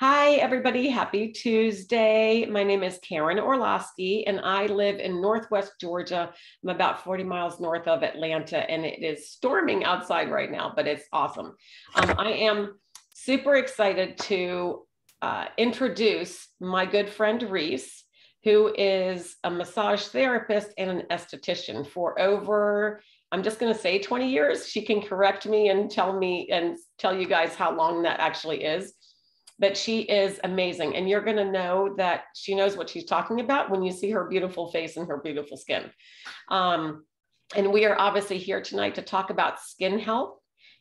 Hi, everybody. Happy Tuesday. My name is Karen Orlowski, and I live in Northwest Georgia. I'm about 40 miles north of Atlanta, and it is storming outside right now, but it's awesome. I am super excited to introduce my good friend, Rese, who is a massage therapist and an esthetician for over, I'm just going to say 20 years. She can correct me and tell you guys how long that actually is. But she is amazing. And you're going to know that she knows what she's talking about when you see her beautiful face and her beautiful skin. And we are obviously here tonight to talk about skin health.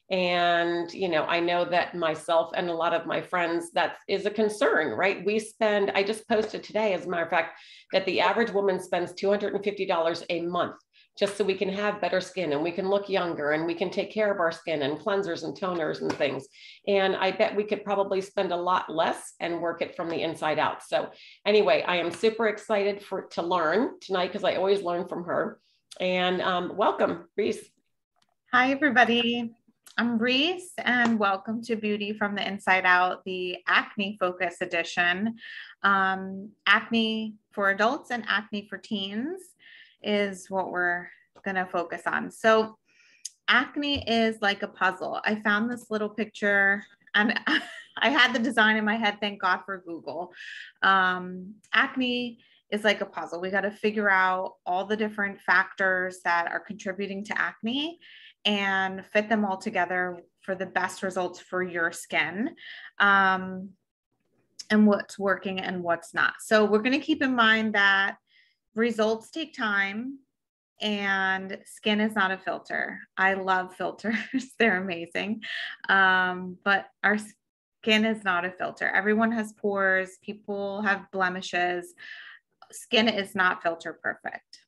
And, I know that myself and a lot of my friends, that is a concern, right? I just posted today, as a matter of fact, that the average woman spends $250 a month just so we can have better skin and we can look younger and we can take care of our skin and cleansers and toners and things. And I bet we could probably spend a lot less and work it from the inside out. So anyway, I am super excited to learn tonight because I always learn from her. And welcome, Rese. Hi, everybody. I'm Rese, and welcome to Beauty from the Inside Out, the acne focus edition. Acne for adults and acne for teens is what we're going to focus on. So acne is like a puzzle. I found this little picture and I had the design in my head. Thank God for Google. Acne is like a puzzle. We got to figure out all the different factors that are contributing to acne and fit them all together for the best results for your skin, and what's working and what's not. So we're going to keep in mind that results take time and skin is not a filter. I love filters. They're amazing. But our skin is not a filter. Everyone has pores. People have blemishes. Skin is not filter perfect.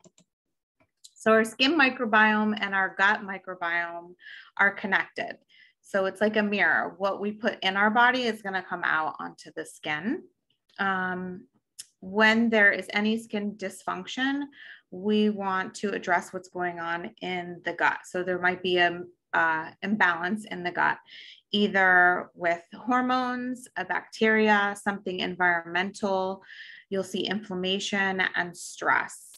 So our skin microbiome and our gut microbiome are connected. So it's like a mirror. What we put in our body is going to come out onto the skin. When there is any skin dysfunction, we want to address what's going on in the gut. So there might be an imbalance in the gut, either with hormones, a bacteria, something environmental. You'll see inflammation and stress.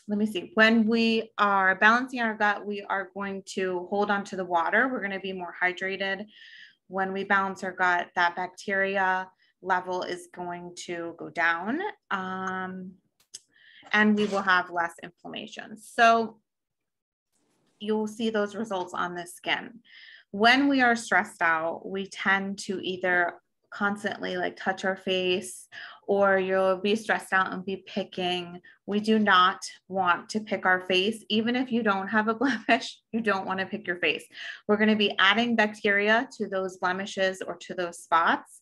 Let me see. When we are balancing our gut, we are going to hold on to the water. We're going to be more hydrated. When we balance our gut, that bacteria level is going to go down, and we will have less inflammation. So you'll see those results on the skin. When we are stressed out, we tend to either constantly like touch our face, or you'll be stressed out and be picking. We do not want to pick our face. Even if you don't have a blemish, you don't want to pick your face. We're going to be adding bacteria to those blemishes or to those spots.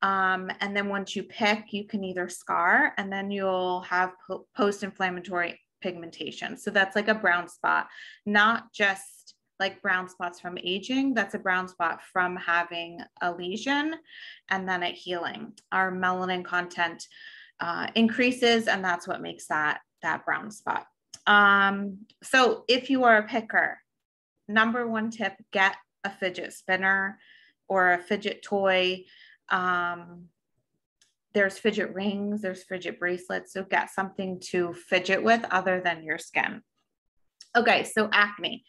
And then once you pick, you can either scar, and then you'll have post-inflammatory pigmentation. So that's like a brown spot, not just like brown spots from aging. That's a brown spot from having a lesion and then it healing. Our melanin content increases, and that's what makes that brown spot. So if you are a picker, number one tip, get a fidget spinner or a fidget toy. There's fidget rings, there's fidget bracelets. So get something to fidget with other than your skin. Okay, so acne.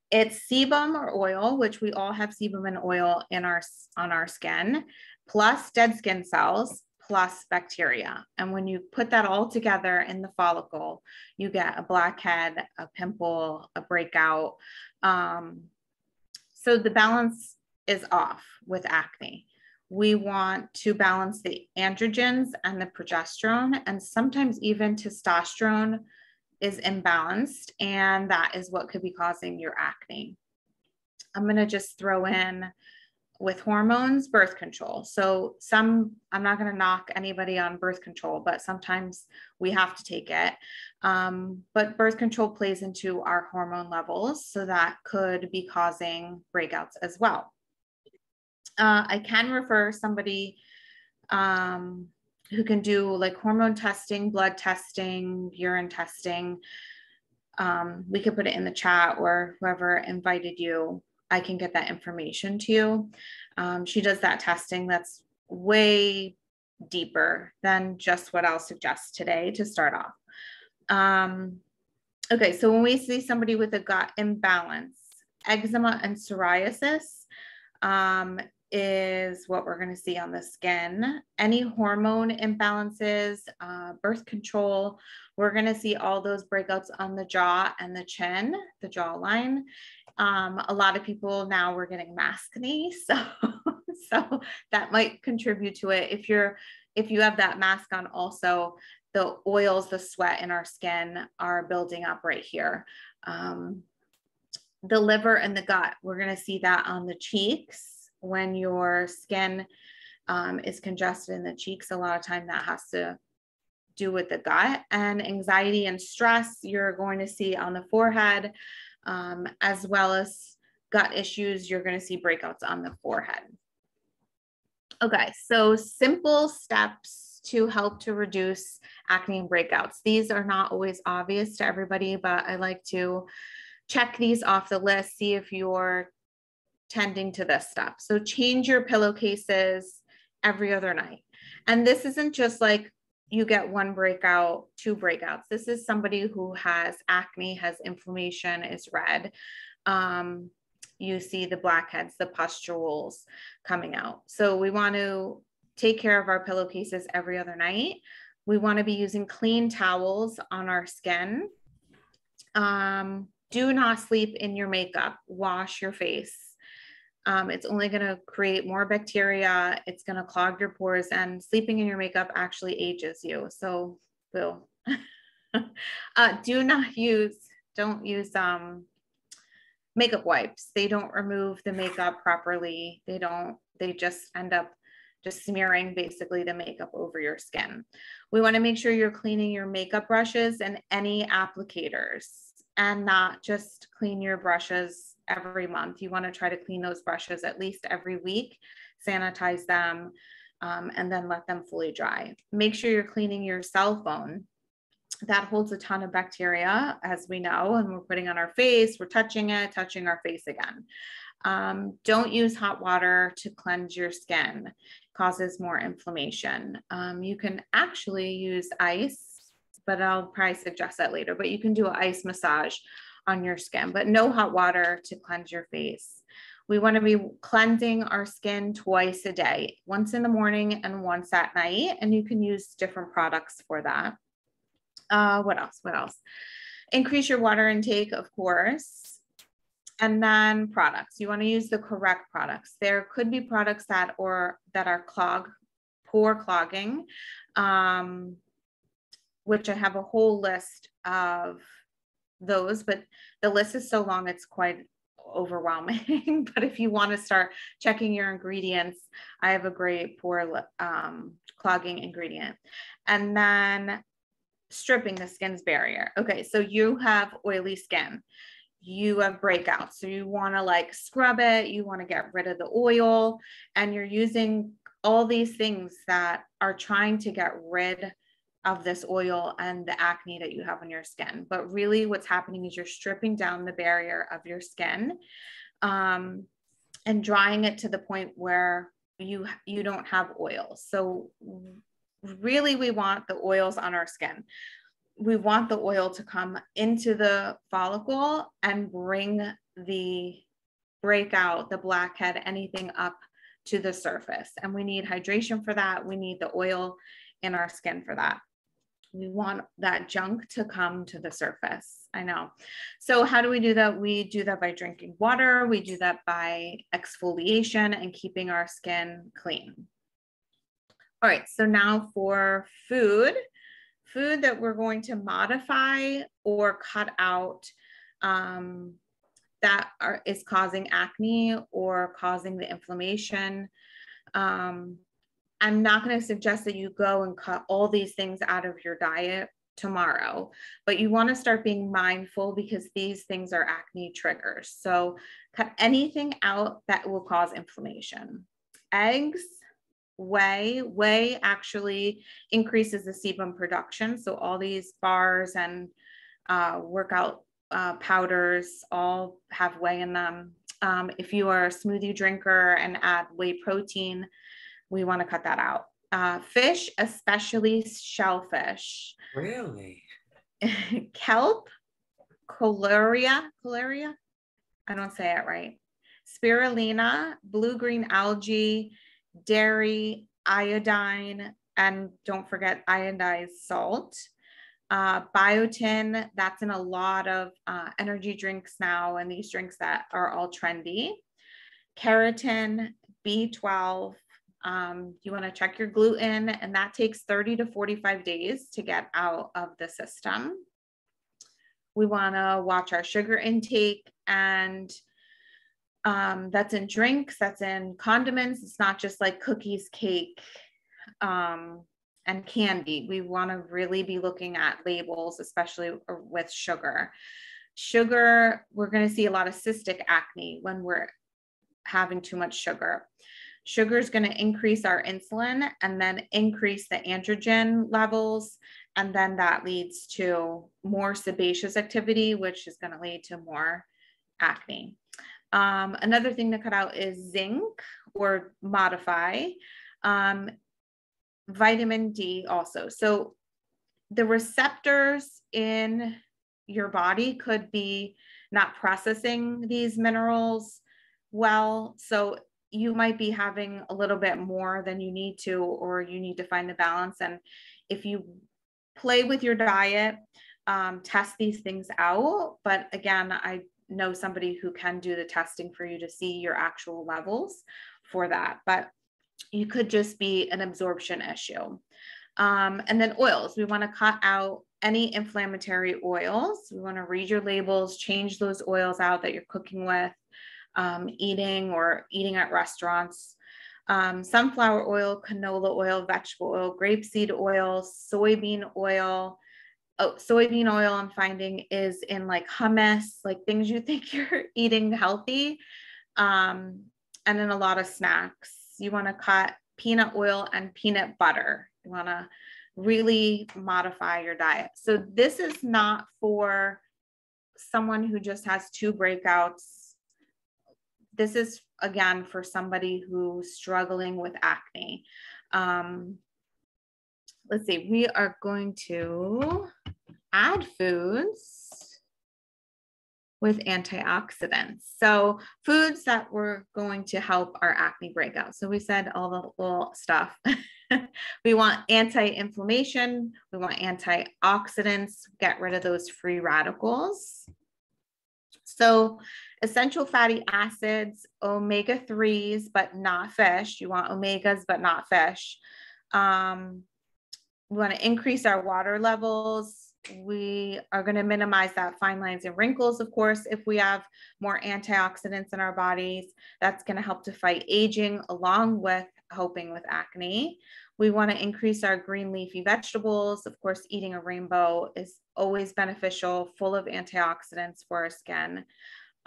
It's sebum or oil, which we all have sebum and oil on our skin, plus dead skin cells, plus bacteria. And when you put that all together in the follicle, you get a blackhead, a pimple, a breakout. So the balance is off with acne. We want to balance the androgens and the progesterone, and sometimes even testosterone is imbalanced, and that is what could be causing your acne. I'm going to just throw in with hormones, birth control. So I'm not going to knock anybody on birth control, but sometimes we have to take it. But birth control plays into our hormone levels, so that could be causing breakouts as well. I can refer somebody who can do like hormone testing, blood testing, urine testing. We could put it in the chat, or whoever invited you, I can get that information to you. She does that testing. That's way deeper than just what I'll suggest today to start off. Okay, so when we see somebody with a gut imbalance, eczema and psoriasis is what we're going to see on the skin. Any hormone imbalances, birth control, we're going to see all those breakouts on the jaw and the chin, the jawline. A lot of people now we're getting acne, so that might contribute to it. If you have that mask on, also the oils, the sweat in our skin are building up right here. The liver and the gut, we're going to see that on the cheeks. When your skin is congested in the cheeks, a lot of time that has to do with the gut. And anxiety and stress, you're going to see on the forehead, as well as gut issues, you're going to see breakouts on the forehead. Okay, so simple steps to help to reduce acne and breakouts. These are not always obvious to everybody, but I like to check these off the list, see if you're tending to this stuff. So change your pillowcases every other night. And this isn't just like you get one breakout, two breakouts. This is somebody who has acne, has inflammation, is red. You see the blackheads, the pustules coming out. So we want to take care of our pillowcases every other night. We want to be using clean towels on our skin. Do not sleep in your makeup. Wash your face. It's only going to create more bacteria. It's going to clog your pores, and sleeping in your makeup actually ages you. So, Bill, don't use makeup wipes. They don't remove the makeup properly. They just end up just smearing basically the makeup over your skin. We want to make sure you're cleaning your makeup brushes and any applicators, and not just clean your brushes every month. You want to try to clean those brushes at least every week, sanitize them, and then let them fully dry. Make sure you're cleaning your cell phone. That holds a ton of bacteria, as we know, and we're putting on our face, we're touching it, touching our face again. Don't use hot water to cleanse your skin. It causes more inflammation. You can actually use ice, but I'll probably suggest that later, but you can do an ice massage on your skin, but no hot water to cleanse your face. We want to be cleansing our skin twice a day, once in the morning and once at night, and you can use different products for that. What else? Increase your water intake, of course. And then products. You want to use the correct products. There could be products that are pore clogging, which I have a whole list of those, but the list is so long, it's quite overwhelming. But if you want to start checking your ingredients, I have a great pore clogging ingredient. And then stripping the skin's barrier. Okay, so you have oily skin, you have breakouts, so you want to like scrub it, you want to get rid of the oil, and you're using all these things that are trying to get rid of this oil and the acne that you have on your skin. But really what's happening is you're stripping down the barrier of your skin, and drying it to the point where you don't have oils. So really we want the oils on our skin. We want the oil to come into the follicle and bring the breakout, the blackhead, anything up to the surface. And we need hydration for that. We need the oil in our skin for that. We want that junk to come to the surface. I know. So how do we do that? We do that by drinking water. We do that by exfoliation and keeping our skin clean. All right, so now for food that we're going to modify or cut out is causing acne or causing the inflammation. I'm not going to suggest that you go and cut all these things out of your diet tomorrow, but you want to start being mindful because these things are acne triggers. So cut anything out that will cause inflammation. Eggs, whey actually increases the sebum production. So all these bars and workout powders all have whey in them. If you are a smoothie drinker and add whey protein, We want to cut that out. Fish, especially shellfish. Really? Kelp, coloria, I don't say it right. Spirulina, blue-green algae, dairy, iodine, and don't forget iodized salt. Biotin, that's in a lot of energy drinks now, and these drinks that are all trendy. Keratin, B12. You want to check your gluten, and that takes 30 to 45 days to get out of the system. We want to watch our sugar intake, and that's in drinks, that's in condiments. It's not just like cookies, cake, and candy. We want to really be looking at labels, especially with sugar. Sugar, we're going to see a lot of cystic acne when we're having too much sugar. Sugar is going to increase our insulin and then increase the androgen levels. And then that leads to more sebaceous activity, which is going to lead to more acne. Another thing to cut out is zinc or modify. Vitamin D also. So the receptors in your body could be not processing these minerals well. So you might be having a little bit more than you need to, or you need to find the balance. And if you play with your diet, test these things out. But again, I know somebody who can do the testing for you to see your actual levels for that. But you could just be an absorption issue. And then oils, we want to cut out any inflammatory oils. We want to read your labels, change those oils out that you're cooking with, eating at restaurants. Sunflower oil, canola oil, vegetable oil, grapeseed oil, soybean oil. Oh, soybean oil I'm finding is in like hummus, like things you think you're eating healthy. And then a lot of snacks. You want to cut peanut oil and peanut butter. You want to really modify your diet. So this is not for someone who just has 2 breakouts. This is, again, for somebody who's struggling with acne. Let's see, we are going to add foods with antioxidants. So foods that were going to help our acne breakout. So we said all the little stuff. We want anti-inflammation. We want antioxidants, get rid of those free radicals. So essential fatty acids, omega-3s, but not fish. You want omegas, but not fish. We want to increase our water levels. We are going to minimize that fine lines and wrinkles, of course, if we have more antioxidants in our bodies. That's going to help to fight aging along with helping with acne. We want to increase our green leafy vegetables. Of course, eating a rainbow is always beneficial, full of antioxidants for our skin.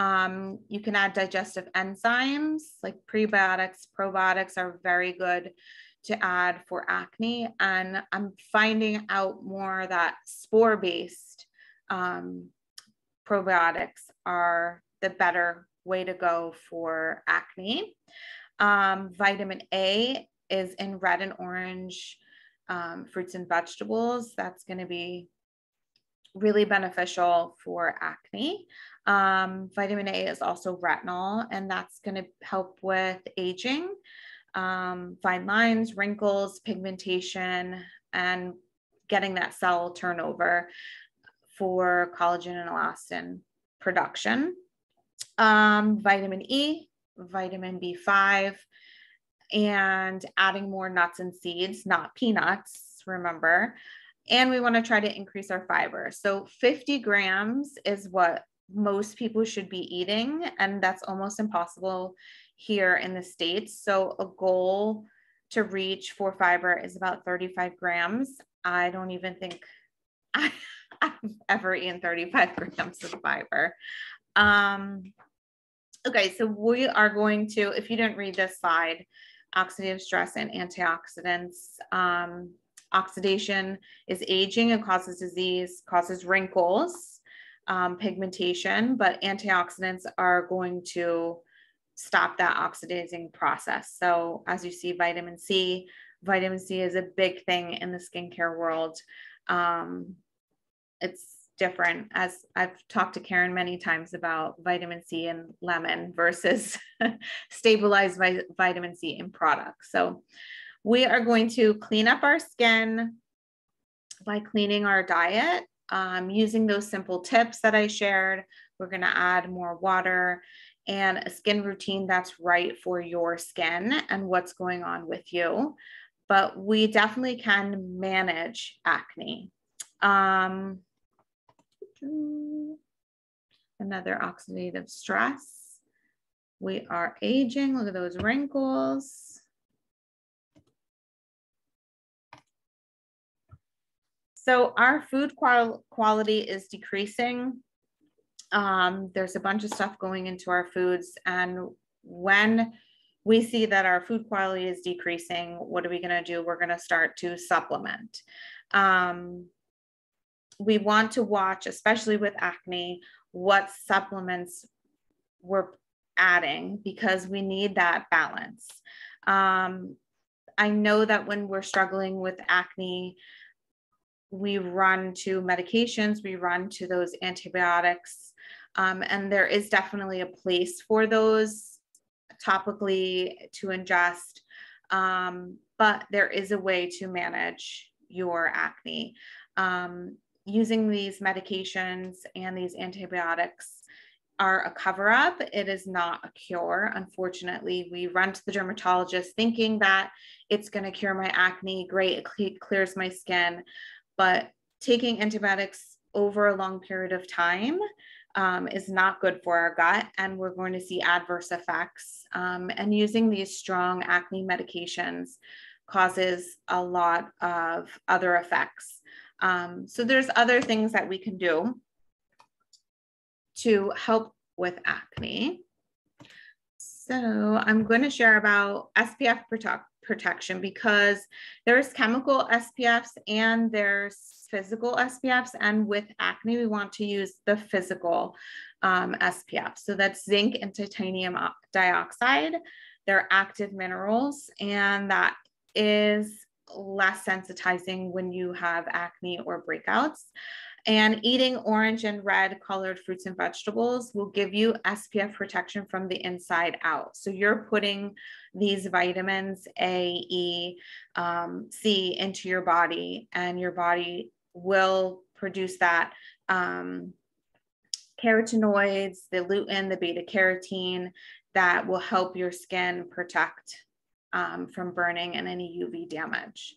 You can add digestive enzymes like prebiotics, probiotics are very good to add for acne. And I'm finding out more that spore-based probiotics are the better way to go for acne. Vitamin A is in red and orange fruits and vegetables. That's going to be really beneficial for acne. Vitamin A is also retinol, and that's going to help with aging. Fine lines, wrinkles, pigmentation, and getting that cell turnover for collagen and elastin production. Vitamin E, vitamin B5, and adding more nuts and seeds, not peanuts, remember. And we want to try to increase our fiber. So 50 grams is what most people should be eating, and that's almost impossible here in the States. So a goal to reach for fiber is about 35 grams. I don't even think I've ever eaten 35 grams of fiber. Okay, so we are going to, if you didn't read this slide, oxidative stress and antioxidants. Oxidation is aging and causes disease, causes wrinkles, pigmentation, but antioxidants are going to stop that oxidizing process. So as you see, vitamin C is a big thing in the skincare world. It's different, as I've talked to Karen many times about vitamin C and lemon versus stabilized vitamin C in products. So we are going to clean up our skin by cleaning our diet, using those simple tips that I shared. We're going to add more water and a skin routine that's right for your skin and what's going on with you. But we definitely can manage acne. Another oxidative stress. We are aging. Look at those wrinkles. So our food quality is decreasing. There's a bunch of stuff going into our foods. And when we see that our food quality is decreasing, what are we going to do? We're going to start to supplement. We want to watch, especially with acne, what supplements we're adding, because we need that balance. I know that when we're struggling with acne, we run to medications, we run to those antibiotics, and there is definitely a place for those topically to ingest, but there is a way to manage your acne. Using these medications and these antibiotics are a cover-up. It is not a cure. Unfortunately, we run to the dermatologist thinking that it's going to cure my acne. Great, it clears my skin. But taking antibiotics over a long period of time is not good for our gut, and we're going to see adverse effects. And using these strong acne medications causes a lot of other effects. So there's other things that we can do to help with acne. So I'm going to share about SPF protection, because there's chemical SPFs and there's physical SPFs. And with acne, we want to use the physical SPF. So that's zinc and titanium dioxide. They're active minerals, and that is less sensitizing when you have acne or breakouts. And eating orange and red colored fruits and vegetables will give you SPF protection from the inside out. So you're putting these vitamins A, E, C into your body, and your body will produce that carotenoids, the lutein, the beta carotene, that will help your skin protect from burning and any UV damage.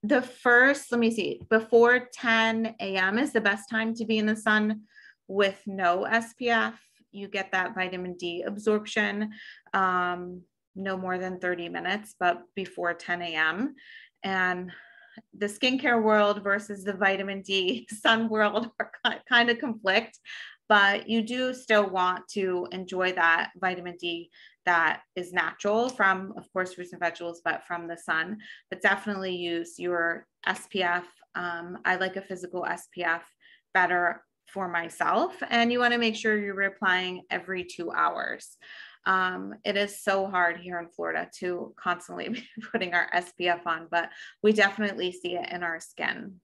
The first, let me see, before 10 a.m. is the best time to be in the sun with no SPF. You get that vitamin D absorption, no more than 30 minutes, but before 10 a.m. And the skincare world versus the vitamin D sun world are kind of conflict, but you do still want to enjoy that vitamin D that is natural from, of course, fruits and vegetables, but from the sun. But definitely use your SPF. I like a physical SPF better for myself. And you want to make sure you're applying every 2 hours. It is so hard here in Florida to constantly be putting our SPF on, but we definitely see it in our skin.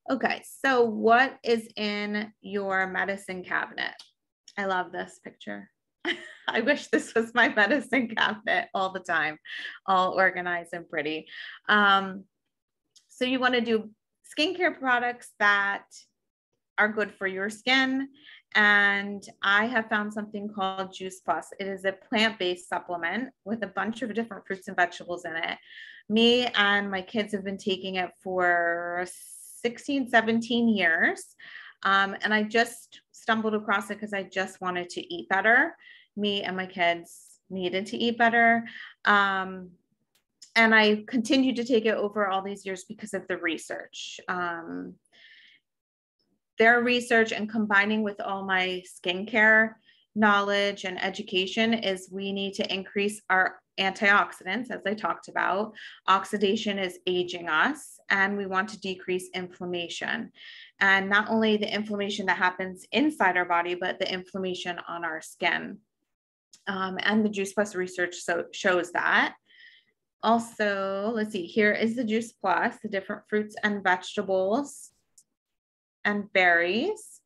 Okay, so what is in your medicine cabinet? I love this picture. I wish this was my medicine cabinet all the time, all organized and pretty. So you want to do skincare products that are good for your skin. And I have found something called Juice Plus. It is a plant-based supplement with a bunch of different fruits and vegetables in it. Me and my kids have been taking it for 16, 17 years. And I just stumbled across it because I just wanted to eat better. Me and my kids needed to eat better. And I continued to take it over all these years because of the research. Their research and combining with all my skincare knowledge and education is we need to increase our antioxidants, as I talked about. Oxidation is aging us, and we want to decrease inflammation. And not only the inflammation that happens inside our body, but the inflammation on our skin. And the Juice Plus research shows that. Also, let's see, here is the Juice Plus, the different fruits and vegetables and berries.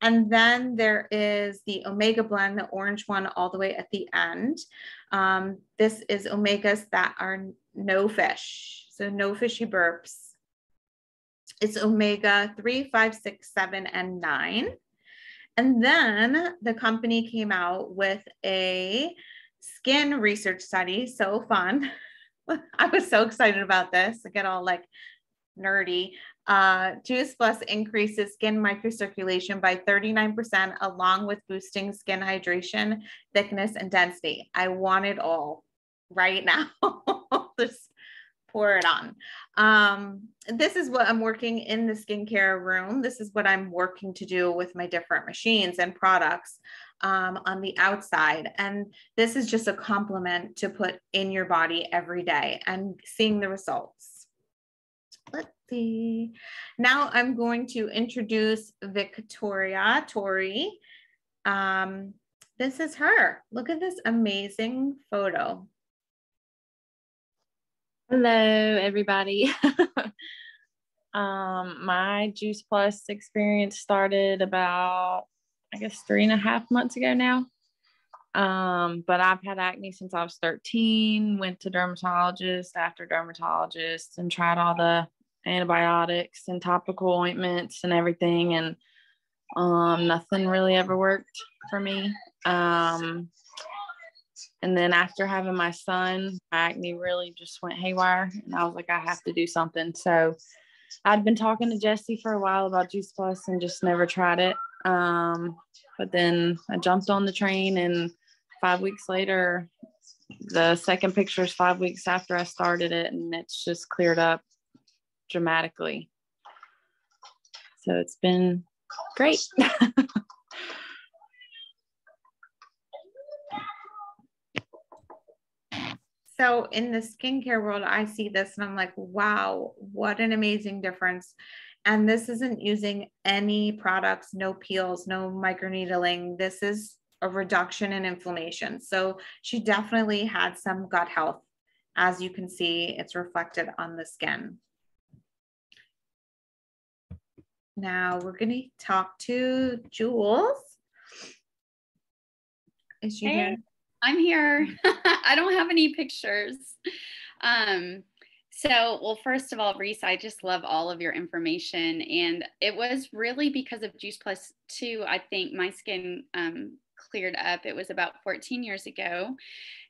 And then there is the Omega blend, the orange one all the way at the end. This is omegas that are no fish, so no fishy burps. It's omega 3, 5, 6, 7, and 9. And then the company came out with a skin research study. So fun. I was so excited about this. I get all like nerdy. Juice Plus increases skin microcirculation by 39%, along with boosting skin hydration, thickness, and density. I want it all right now. Just pour it on. This is what I'm working in the skincare room. This is what I'm working to do with my different machines and products on the outside. And this is just a compliment to put in your body every day and seeing the results. Let's see. Now I'm going to introduce Victoria Tori. This is her. Look at this amazing photo. Hello, everybody. My Juice Plus experience started about, I guess, 3.5 months ago now. But I've had acne since I was 13, went to dermatologist after dermatologist and tried all the antibiotics and topical ointments and everything. And nothing really ever worked for me. And then after having my son, my acne really just went haywire. And I was like, I have to do something. So I'd been talking to Jesse for a while about Juice Plus and just never tried it. But then I jumped on the train, and 5 weeks later, the second picture is 5 weeks after I started it, and it's just cleared up dramatically. So it's been great. So in the skincare world, I see this and I'm like, wow, what an amazing difference. And this isn't using any products, no peels, no microneedling. This is a reduction in inflammation. So she definitely had some gut health. As you can see, it's reflected on the skin. Now we're going to talk to Jules. Is she here? I'm here. I don't have any pictures. Well, first of all, Rese, I just love all of your information. And it was really because of Juice Plus 2, I think my skin cleared up. It was about 14 years ago.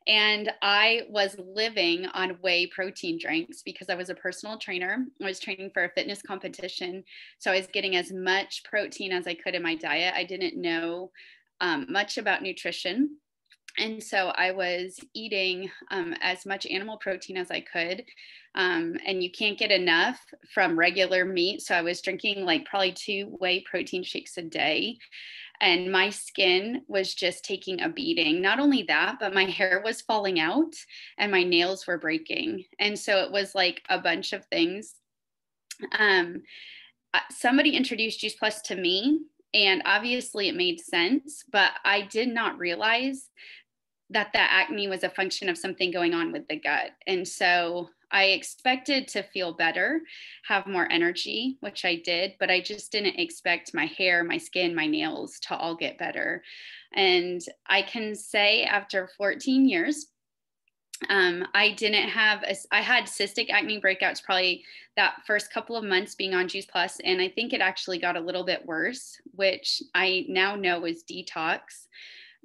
And I was living on whey protein drinks because I was a personal trainer. I was training for a fitness competition. So I was getting as much protein as I could in my diet. I didn't know much about nutrition. And so I was eating as much animal protein as I could. And you can't get enough from regular meat. So I was drinking like probably 2 whey protein shakes a day. And my skin was just taking a beating. Not only that, but my hair was falling out and my nails were breaking. And so it was like a bunch of things. Somebody introduced Juice Plus to me, and obviously it made sense, but I did not realize that acne was a function of something going on with the gut. And so I expected to feel better, have more energy, which I did, but I just didn't expect my hair, my skin, my nails to all get better. And I can say after 14 years, I had cystic acne breakouts probably that first couple of months being on Juice Plus. And I think it actually got a little bit worse, which I now know is detox.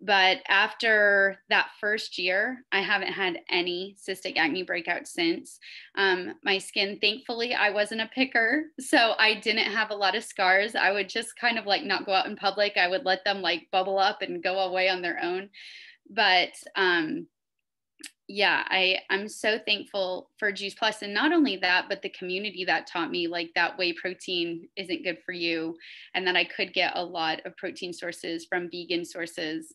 But after that first year, I haven't had any cystic acne breakouts since. My skin, thankfully, I wasn't a picker, so I didn't have a lot of scars. I would just kind of like not go out in public. I would let them like bubble up and go away on their own. But yeah, I'm so thankful for Juice Plus. And not only that, but the community that taught me like that whey protein isn't good for you, and that I could get a lot of protein sources from vegan sources.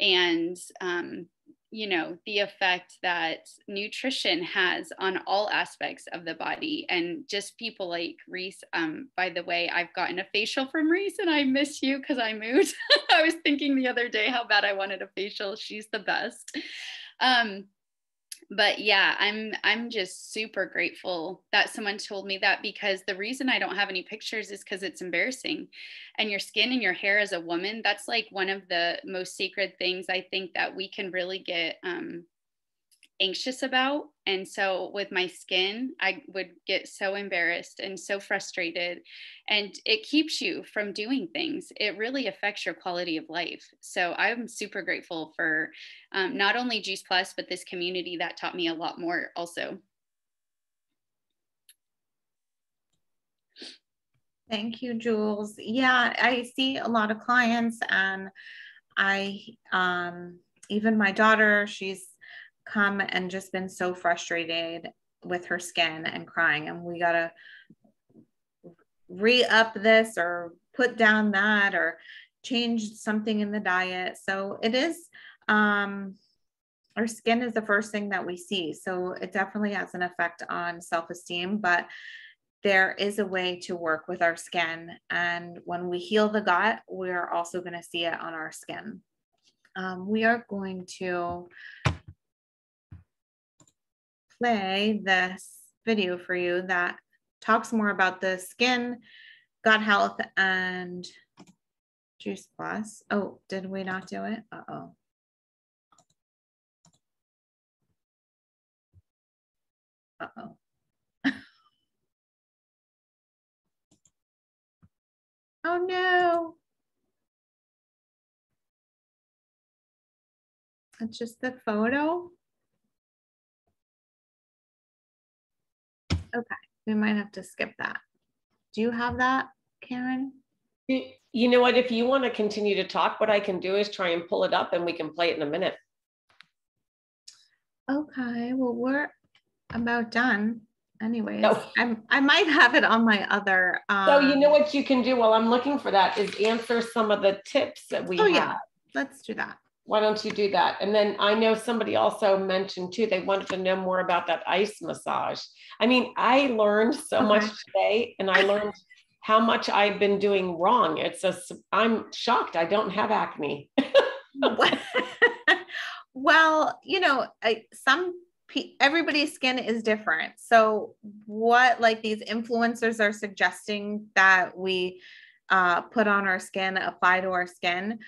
And you know, the effect that nutrition has on all aspects of the body, and just people like Rese. By the way, I've gotten a facial from Rese, and I miss you because I moved. I was thinking the other day how bad I wanted a facial. She's the best. But yeah, I'm just super grateful that someone told me that, because the reason I don't have any pictures is because it's embarrassing. And your skin and your hair as a woman, that's like one of the most sacred things I think that we can really get anxious about. And so with my skin, I would get so embarrassed and so frustrated, and it keeps you from doing things. It really affects your quality of life. So I'm super grateful for not only Juice Plus, but this community that taught me a lot more also. Thank you, Jules. Yeah, I see a lot of clients, and even my daughter, she's come and just been so frustrated with her skin and crying, and we gotta re-up this or put down that or change something in the diet. So it is, our skin is the first thing that we see. So it definitely has an effect on self-esteem, but there is a way to work with our skin. And when we heal the gut, we're also going to see it on our skin. We are going to play this video for you that talks more about the skin, gut health, and Juice Plus. Oh, did we not do it? Uh-oh. Uh-oh. Oh no. It's just the photo. Okay, we might have to skip that. Do you have that, Karen? You know what? If you want to continue to talk, what I can do is try and pull it up and we can play it in a minute. Okay, well, we're about done. Anyways, No. I might have it on my other. So you know what you can do while I'm looking for that is answer some of the tips that we have. Yeah, let's do that. Why don't you do that? And then I know somebody also mentioned too, they wanted to know more about that ice massage. I mean, I learned so much today, and I learned how much I've been doing wrong. I'm shocked I don't have acne. Well, you know, everybody's skin is different. So what like these influencers are suggesting that we put on our skin, apply to our skin,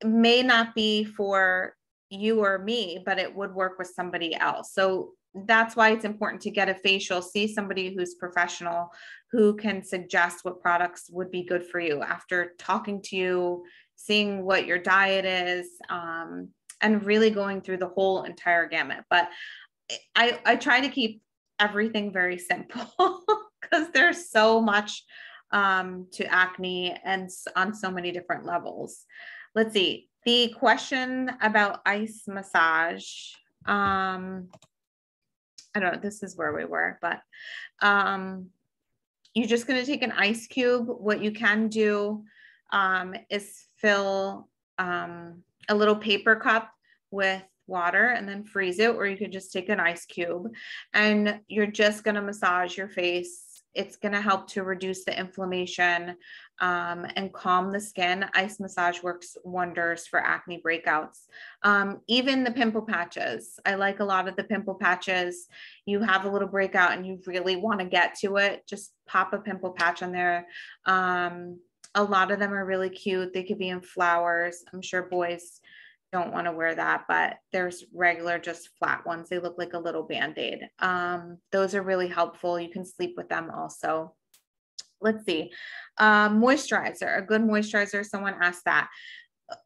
may not be for you or me, but it would work with somebody else. So that's why it's important to get a facial, see somebody who's professional, who can suggest what products would be good for you after talking to you, seeing what your diet is, and really going through the whole entire gamut. But I try to keep everything very simple because there's so much to acne and on so many different levels. Let's see, the question about ice massage. I don't know, this is where we were, but you're just going to take an ice cube. What you can do is fill a little paper cup with water and then freeze it, or you could just take an ice cube and you're just going to massage your face. It's going to help to reduce the inflammation and calm the skin. Ice massage works wonders for acne breakouts. Even the pimple patches. I like a lot of the pimple patches. You have a little breakout and you really want to get to it, just pop a pimple patch on there. A lot of them are really cute. They could be in flowers. I'm sure boys don't want to wear that, but there's regular, just flat ones. They look like a little Band-Aid. Those are really helpful. You can sleep with them also. Let's see. Moisturizer, a good moisturizer. Someone asked that.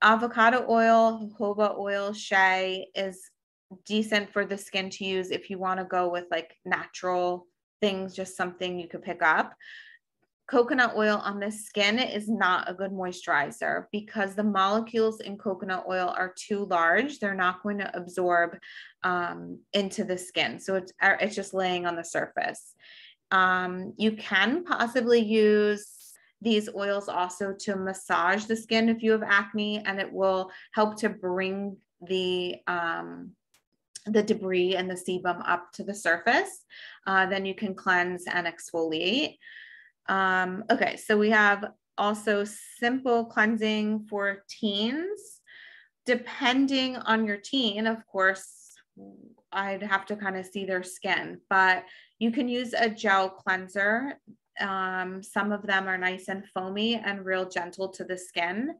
Avocado oil, jojoba oil, shea is decent for the skin to use if you want to go with like natural things, just something you could pick up. Coconut oil on the skin is not a good moisturizer because the molecules in coconut oil are too large. They're not going to absorb into the skin. So it's just laying on the surface. You can possibly use these oils also to massage the skin if you have acne, and it will help to bring the debris and the sebum up to the surface. Then you can cleanse and exfoliate. Okay, so we have also simple cleansing for teens. Depending on your teen, of course, I'd have to kind of see their skin, but you can use a gel cleanser. Some of them are nice and foamy and real gentle to the skin.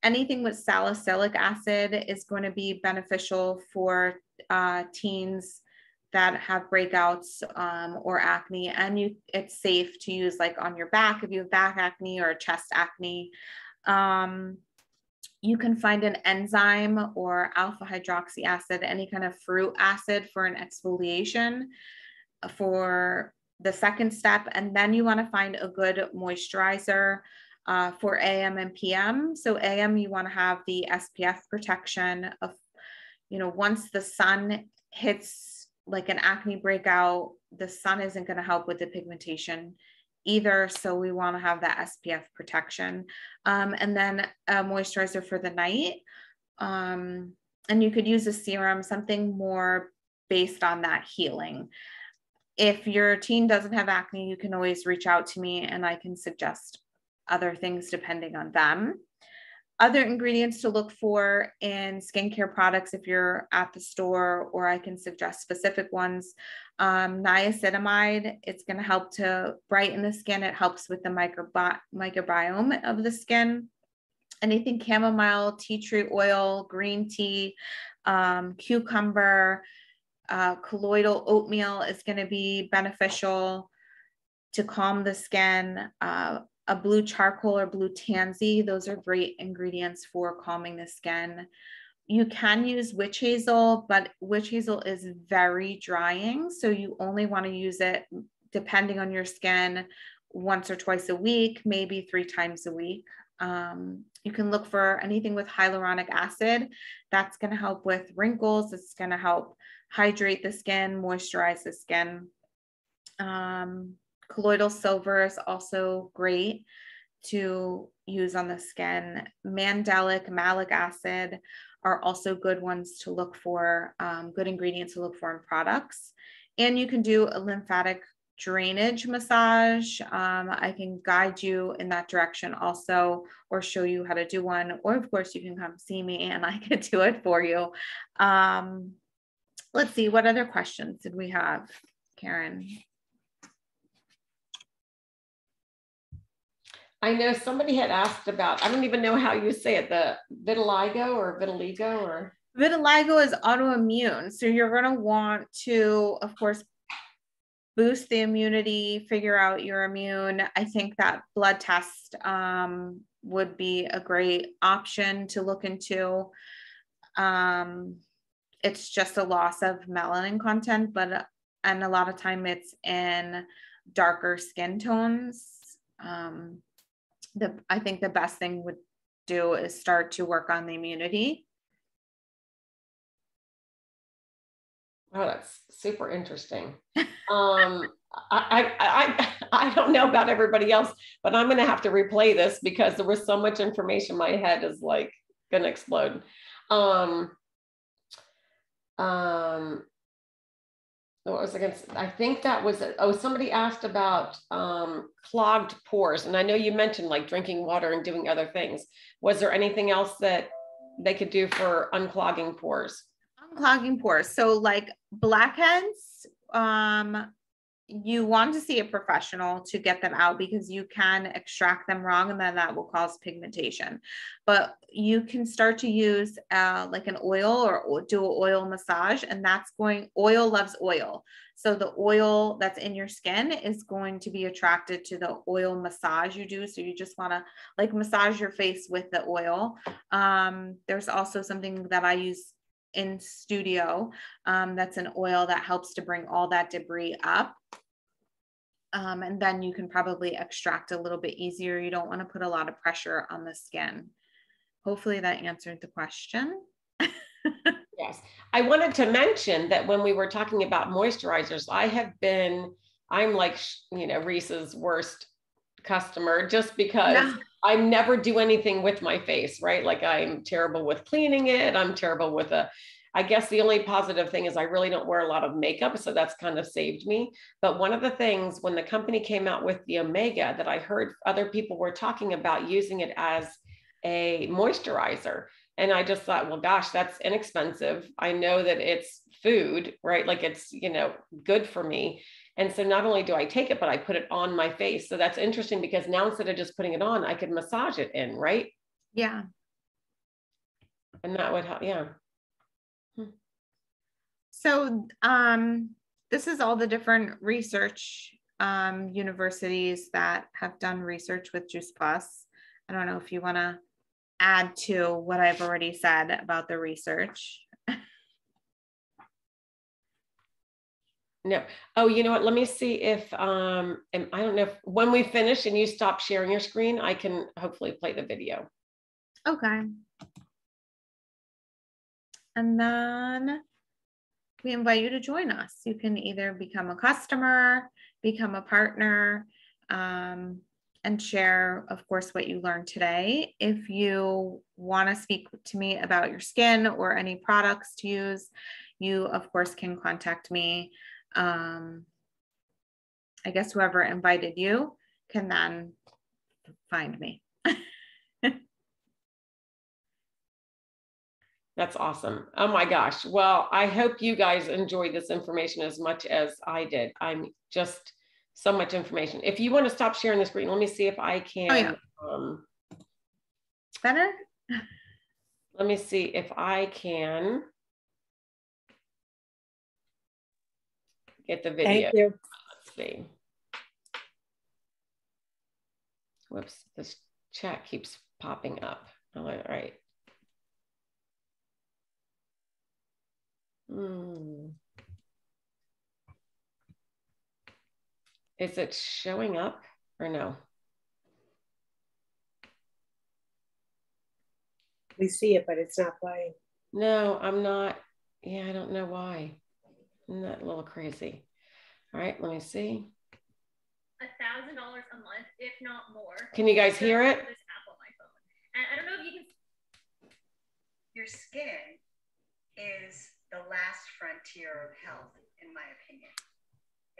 Anything with salicylic acid is going to be beneficial for teens that have breakouts or acne, and it's safe to use like on your back if you have back acne or chest acne. You can find an enzyme or alpha hydroxy acid, any kind of fruit acid for an exfoliation for the second step. And then you want to find a good moisturizer for AM and PM. So AM, you want to have the SPF protection of, once the sun hits like an acne breakout, the sun isn't going to help with the pigmentation either. So we want to have that SPF protection. And then a moisturizer for the night. And you could use a serum, something more based on that healing. If your teen doesn't have acne, you can always reach out to me and I can suggest other things depending on them. Other ingredients to look for in skincare products if you're at the store, or I can suggest specific ones. Niacinamide, it's going to help to brighten the skin. It helps with the microbiome of the skin. Anything chamomile, tea tree oil, green tea, cucumber, colloidal oatmeal is going to be beneficial to calm the skin. A blue charcoal or blue tansy, those are great ingredients for calming the skin. You can use witch hazel, but witch hazel is very drying. So you only want to use it, depending on your skin, once or twice a week, maybe 3 times a week. You can look for anything with hyaluronic acid. That's going to help with wrinkles. It's going to help hydrate the skin, moisturize the skin. Colloidal silver is also great to use on the skin. Mandelic, malic acid are also good ones to look for, good ingredients to look for in products. And you can do a lymphatic drainage massage. I can guide you in that direction also, or show you how to do one. Or of course you can come see me and I can do it for you. Let's see, what other questions did we have, Karen? I know somebody had asked about, I don't even know how you say it, the vitiligo or vitiligo or? Vitiligo is autoimmune. So you're going to want to, of course, boost the immunity, figure out your immune. I think that blood test would be a great option to look into. It's just a loss of melanin content, and a lot of time it's in darker skin tones. I think the best thing would do is start to work on the immunity. Oh, that's super interesting. I don't know about everybody else, but I'm going to have to replay this because there was so much information. My head is like going to explode. What was I going to say? I think that was, somebody asked about clogged pores. And I know you mentioned like drinking water and doing other things. Was there anything else that they could do for unclogging pores? Unclogging pores. So like blackheads, you want to see a professional to get them out because you can extract them wrong and then that will cause pigmentation. But you can start to use like an oil or do an oil massage, and oil loves oil. So the oil that's in your skin is going to be attracted to the oil massage you do. So you just want to like massage your face with the oil. There's also something that I use in studio that's an oil that helps to bring all that debris up. And then you can probably extract a little bit easier. You don't want to put a lot of pressure on the skin. Hopefully that answered the question. Yes. I wanted to mention that when we were talking about moisturizers, I'm like, Rese's worst customer just because I never do anything with my face, right? Like I'm terrible with cleaning it. I'm terrible with I guess the only positive thing is I really don't wear a lot of makeup. So that's kind of saved me. But one of the things when the company came out with the Omega that I heard other people were talking about using it as a moisturizer. And I just thought, well, gosh, that's inexpensive. I know that it's food, right? Like it's, good for me. And so not only do I take it, but I put it on my face. So that's interesting because now instead of just putting it on, I could massage it in, right? Yeah. And that would help. Yeah. So this is all the different research universities that have done research with Juice Plus. I don't know if you want to add to what I've already said about the research. No. Oh, you know what? Let me see if, and I don't know if when we finish and you stop sharing your screen, I can hopefully play the video. Okay. And then we invite you to join us. You can either become a customer, become a partner, and share, of course, what you learned today. If you want to speak to me about your skin or any products to use, you, of course, can contact me. I guess whoever invited you can then find me. That's awesome. Oh my gosh. Well, I hope you guys enjoyed this information as much as I did. I'm just so much information. If you want to stop sharing the screen, let me see if I can. Oh, yeah. Better? Let me see if I can get the video. Thank you. Let's see. Whoops, this chat keeps popping up. All right. Is it showing up or no? We see it, but it's not playing. No, I'm not. Yeah, I don't know why. Isn't that a little crazy? All right, let me see. $1,000 a month, if not more. Can you guys hear it? This app on my phone. And I don't know if you can. Your skin is the last frontier of health, in my opinion.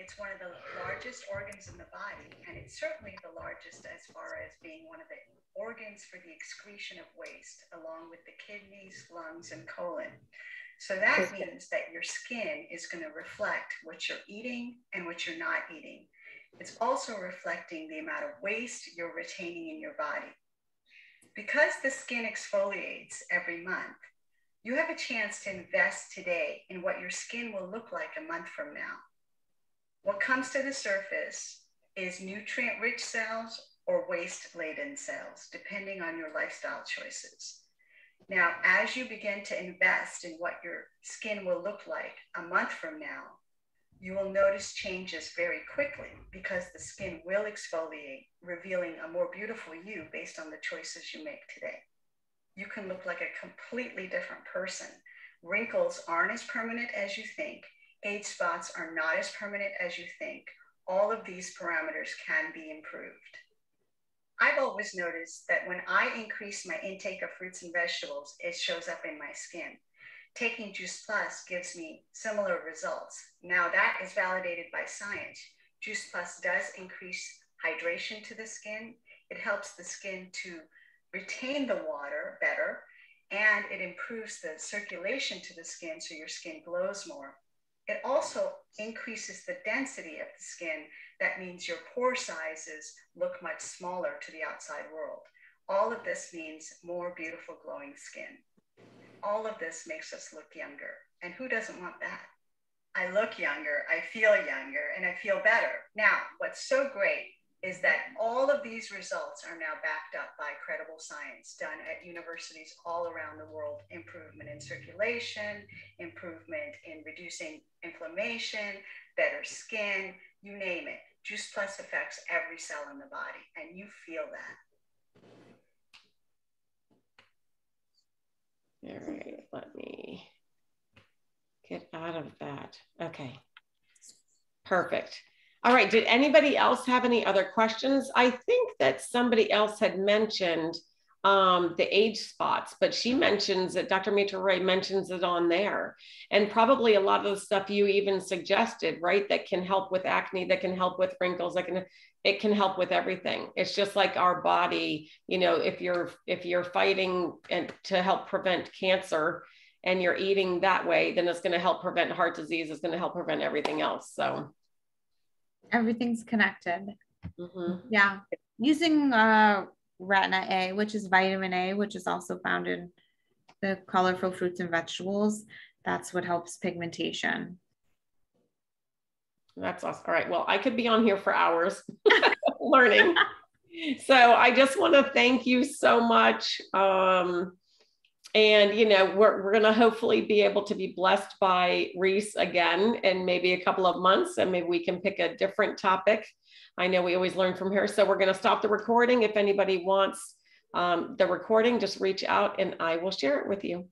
It's one of the largest organs in the body, and it's certainly the largest as far as being one of the organs for the excretion of waste, along with the kidneys, lungs, and colon. So that means that your skin is going to reflect what you're eating and what you're not eating. It's also reflecting the amount of waste you're retaining in your body. Because the skin exfoliates every month, you have a chance to invest today in what your skin will look like a month from now. What comes to the surface is nutrient-rich cells or waste-laden cells, depending on your lifestyle choices. Now, as you begin to invest in what your skin will look like a month from now, you will notice changes very quickly because the skin will exfoliate, revealing a more beautiful you based on the choices you make today. You can look like a completely different person. Wrinkles aren't as permanent as you think. Age spots are not as permanent as you think. All of these parameters can be improved. I've always noticed that when I increase my intake of fruits and vegetables, it shows up in my skin. Taking Juice Plus gives me similar results. Now that is validated by science. Juice Plus does increase hydration to the skin. It helps the skin to retain the water better, and it improves the circulation to the skin so your skin glows more. It also increases the density of the skin. That means your pore sizes look much smaller to the outside world. All of this means more beautiful glowing skin. All of this makes us look younger. And who doesn't want that? I look younger, I feel younger, and I feel better. Now, what's so great is that all of these results are now backed up by credible science done at universities all around the world. Improvement in circulation, improvement in reducing inflammation, better skin, you name it. Juice Plus affects every cell in the body, and you feel that. All right, let me get out of that. Okay, perfect. All right. Did anybody else have any other questions? I think that somebody else had mentioned the age spots, but she mentions it, Dr. Mitra mentions it on there. And probably a lot of the stuff you even suggested, right? That can help with acne, that can help with wrinkles, it can help with everything. It's just like our body, you know, if you're fighting and to help prevent cancer and you're eating that way, then it's going to help prevent heart disease. It's going to help prevent everything else. So everything's connected. Mm-hmm. Yeah. Using retina A, which is vitamin A, which is also found in the colorful fruits and vegetables. That's what helps pigmentation. That's awesome. All right. Well, I could be on here for hours learning. So I just want to thank you so much. And, you know, we're going to hopefully be able to be blessed by Rese again in maybe a couple of months, and maybe we can pick a different topic. I know we always learn from her. So we're going to stop the recording. If anybody wants the recording, just reach out and I will share it with you.